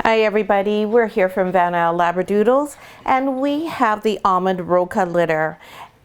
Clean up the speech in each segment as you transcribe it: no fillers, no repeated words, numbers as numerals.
Hi everybody, we're here from Van Isle Labradoodles and we have the Almond Roca litter.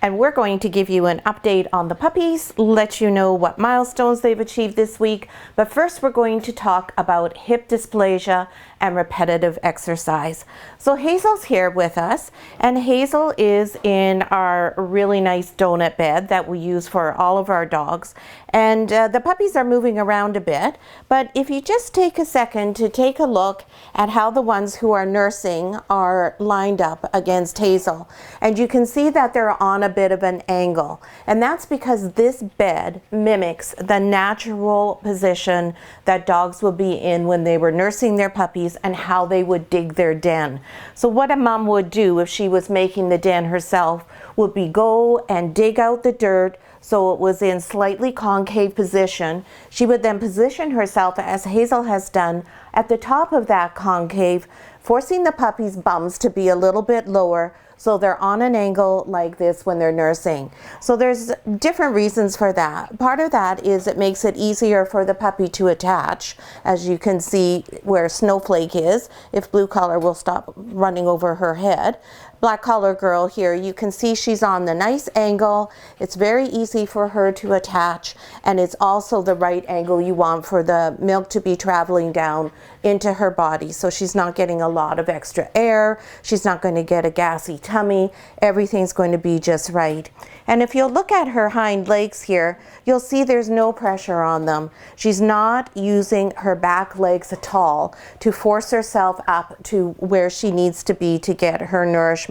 And we're going to give you an update on the puppies, let you know what milestones they've achieved this week. But first we're going to talk about hip dysplasia and repetitive exercise. So Hazel's here with us, and Hazel is in our really nice donut bed that we use for all of our dogs. And the puppies are moving around a bit, but if you just take a second to take a look at how the ones who are nursing are lined up against Hazel, and you can see that they're on a bit of an angle, and that's because this bed mimics the natural position that dogs will be in when they were nursing their puppies and how they would dig their den. So what a mom would do if she was making the den herself would be go and dig out the dirt so it was in slightly concave position. She would then position herself, as Hazel has done, at the top of that concave, forcing the puppies' bums to be a little bit lower so they're on an angle like this when they're nursing. So there's different reasons for that. Part of that is it makes it easier for the puppy to attach, as you can see where Snowflake is, if Blue Collar will stop running over her head. Black Collar Girl here, you can see she's on the nice angle. It's very easy for her to attach, and it's also the right angle you want for the milk to be traveling down into her body. So she's not getting a lot of extra air. She's not going to get a gassy tummy. Everything's going to be just right. And if you'll look at her hind legs here, you'll see there's no pressure on them. She's not using her back legs at all to force herself up to where she needs to be to get her nourishment.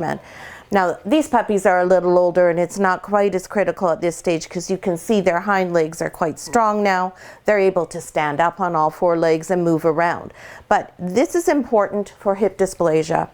Now, these puppies are a little older and it's not quite as critical at this stage because you can see their hind legs are quite strong now. They're able to stand up on all four legs and move around. But this is important for hip dysplasia.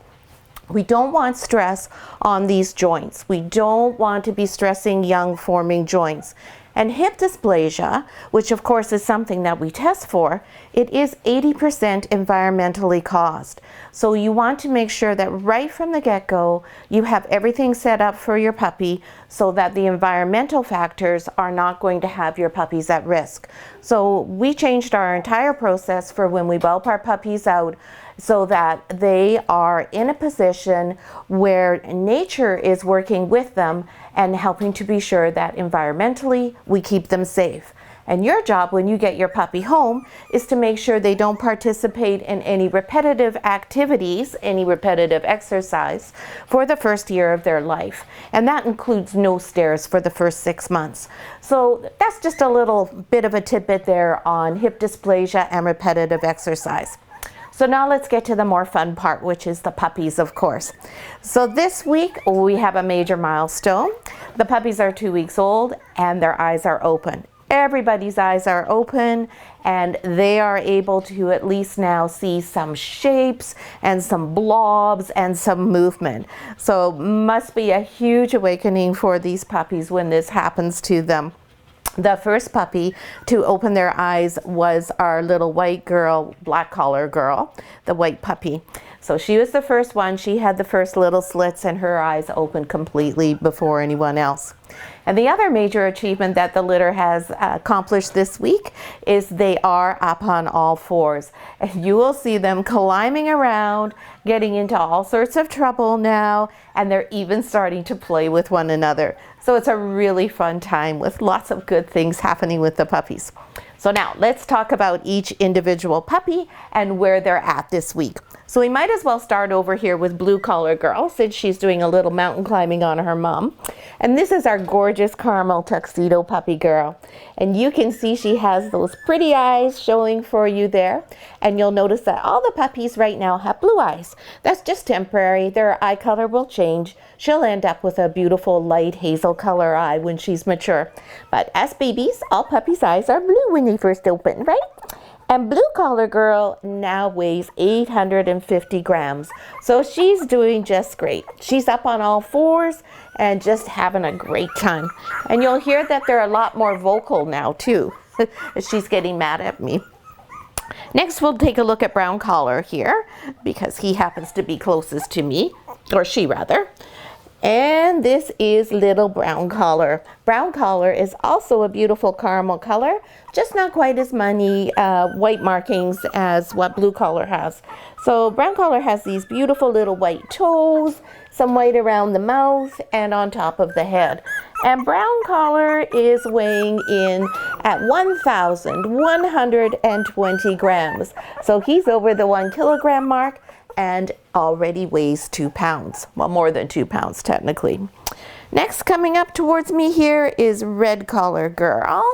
We don't want stress on these joints. We don't want to be stressing young forming joints. And hip dysplasia, which of course is something that we test for, it is 80% environmentally caused. So you want to make sure that right from the get-go, you have everything set up for your puppy so that the environmental factors are not going to have your puppies at risk. So we changed our entire process for when we whelp our puppies out so that they are in a position where nature is working with them and helping to be sure that environmentally we keep them safe. And your job when you get your puppy home is to make sure they don't participate in any repetitive activities, any repetitive exercise for the first year of their life. And that includes no stairs for the first 6 months. So that's just a little bit of a tidbit there on hip dysplasia and repetitive exercise. So now let's get to the more fun part, which is the puppies, of course. So this week we have a major milestone. The puppies are 2 weeks old and their eyes are open. Everybody's eyes are open and they are able to at least now see some shapes and some blobs and some movement. So must be a huge awakening for these puppies when this happens to them. The first puppy to open their eyes was our little white girl, Black Collar Girl, the white puppy. So she was the first one. She had the first little slits and her eyes opened completely before anyone else. And the other major achievement that the litter has accomplished this week is they are up on all fours. And you will see them climbing around, getting into all sorts of trouble now, and they're even starting to play with one another. So it's a really fun time with lots of good things happening with the puppies. So now let's talk about each individual puppy and where they're at this week. So we might as well start over here with Blue Collar Girl since she's doing a little mountain climbing on her mom. And this is our gorgeous caramel tuxedo puppy girl. And you can see she has those pretty eyes showing for you there. And you'll notice that all the puppies right now have blue eyes. That's just temporary. Their eye color will change. She'll end up with a beautiful light hazel color eye when she's mature. But as babies, all puppies' eyes are blue when they first open, right? And Blue Collar Girl now weighs 850 grams. So she's doing just great. She's up on all fours and just having a great time. And you'll hear that they're a lot more vocal now too. She's getting mad at me. Next, we'll take a look at Brown Collar here because he happens to be closest to me, or she rather. And this is little brown collar. Brown collar is also a beautiful caramel color, just not quite as many white markings as what blue collar has. So brown collar has these beautiful little white toes, some white around the mouth and on top of the head. And brown collar is weighing in at 1,120 grams. So he's over the 1 kilogram mark and already weighs 2 pounds. Well, more than 2 pounds technically. Next, coming up towards me here is red collar girl.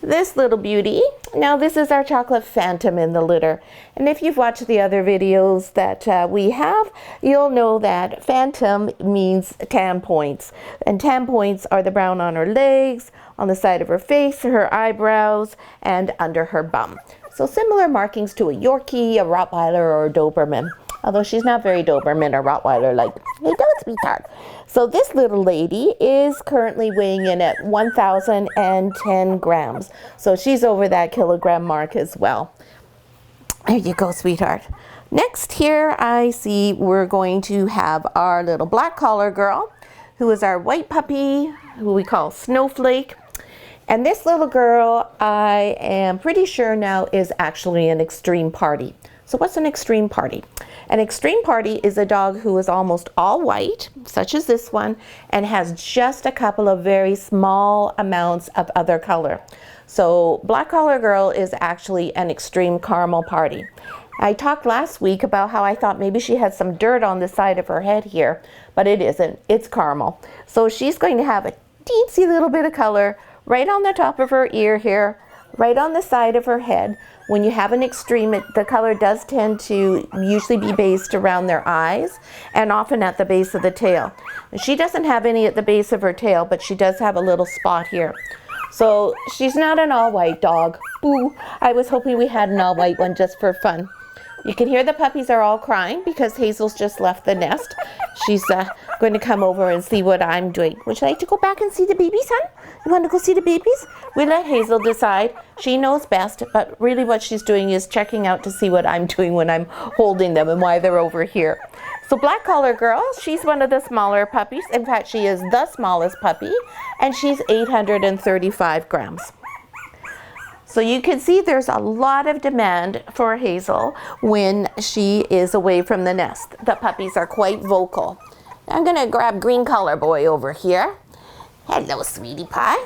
This little beauty. Now this is our chocolate phantom in the litter. And if you've watched the other videos that we have, you'll know that phantom means tan points. And tan points are the brown on her legs, on the side of her face, her eyebrows, and under her bum. So similar markings to a Yorkie, a Rottweiler, or a Doberman. Although she's not very Doberman or Rottweiler like, hey, don't sweetheart. So this little lady is currently weighing in at 1,010 grams. So she's over that kilogram mark as well. There you go, sweetheart. Next here I see we're going to have our little black collar girl, who is our white puppy, who we call Snowflake. And this little girl, I am pretty sure now, is actually an extreme parti. So what's an extreme parti? An extreme parti is a dog who is almost all white, such as this one, and has just a couple of very small amounts of other color. So black collar girl is actually an extreme caramel parti. I talked last week about how I thought maybe she had some dirt on the side of her head here, but it isn't. It's caramel. So she's going to have a teensy little bit of color right on the top of her ear here, right on the side of her head. When you have an extreme, the color does tend to usually be based around their eyes and often at the base of the tail. She doesn't have any at the base of her tail, but she does have a little spot here. So she's not an all-white dog. Boo! I was hoping we had an all-white one just for fun. You can hear the puppies are all crying because Hazel's just left the nest. She's going to come over and see what I'm doing. Would you like to go back and see the babies, hon? You want to go see the babies? We let Hazel decide. She knows best, but really what she's doing is checking out to see what I'm doing when I'm holding them and why they're over here. So black collar girl, she's one of the smaller puppies. In fact, she is the smallest puppy, and she's 835 grams. So you can see there's a lot of demand for Hazel when she is away from the nest. The puppies are quite vocal. I'm gonna grab green collar boy over here. Hello, sweetie pie.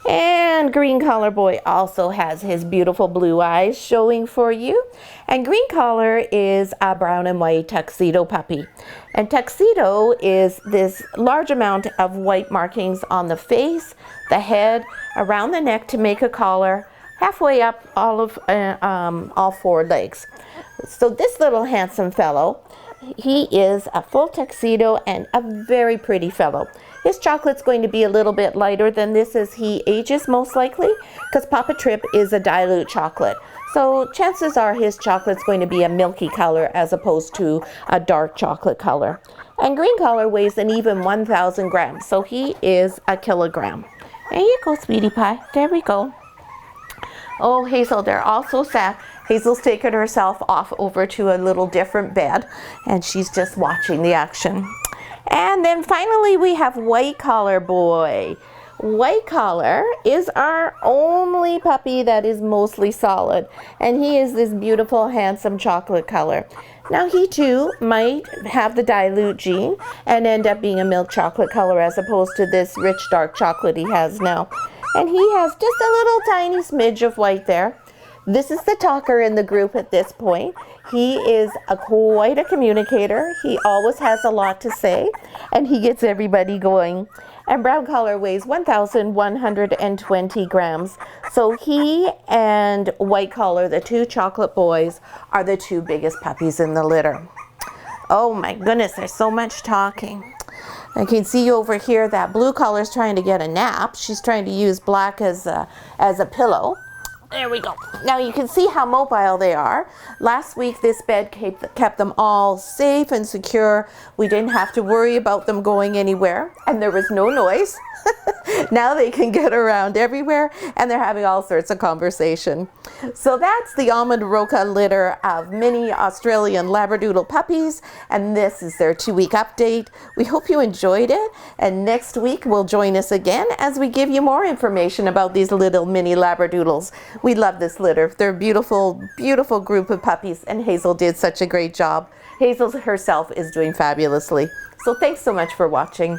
And green collar boy also has his beautiful blue eyes showing for you. And green collar is a brown and white tuxedo puppy. And tuxedo is this large amount of white markings on the face, the head, around the neck to make a collar, halfway up all 4 legs. So this little handsome fellow, he is a full tuxedo and a very pretty fellow. His chocolate's going to be a little bit lighter than this as he ages, most likely, because Papa Trip is a dilute chocolate. So chances are his chocolate's going to be a milky color as opposed to a dark chocolate color. And green color weighs an even 1,000 grams, so he is a kilogram. There you go, sweetie pie. There we go. Oh, Hazel, they're all so sad. Hazel's taken herself off over to a little different bed, and she's just watching the action. And then finally we have white collar boy. White collar is our only puppy that is mostly solid, and he is this beautiful, handsome chocolate color. Now he too might have the dilute gene and end up being a milk chocolate color as opposed to this rich dark chocolate he has now. And he has just a little tiny smidge of white there. This is the talker in the group at this point. He is quite a communicator. He always has a lot to say, and he gets everybody going. And brown collar weighs 1,120 grams. So he and white collar, the 2 chocolate boys, are the 2 biggest puppies in the litter. Oh my goodness, there's so much talking. I can see over here that blue collar's trying to get a nap. She's trying to use black as a pillow. There we go. Now you can see how mobile they are. Last week this bed kept them all safe and secure. We didn't have to worry about them going anywhere, and there was no noise. Now they can get around everywhere, and they're having all sorts of conversation. So that's the Almond Roca litter of mini Australian Labradoodle puppies, and this is their 2-week update. We hope you enjoyed it, and next week will join us again as we give you more information about these little mini Labradoodles. We love this litter. They're a beautiful, beautiful group of puppies, and Hazel did such a great job. Hazel herself is doing fabulously. So thanks so much for watching.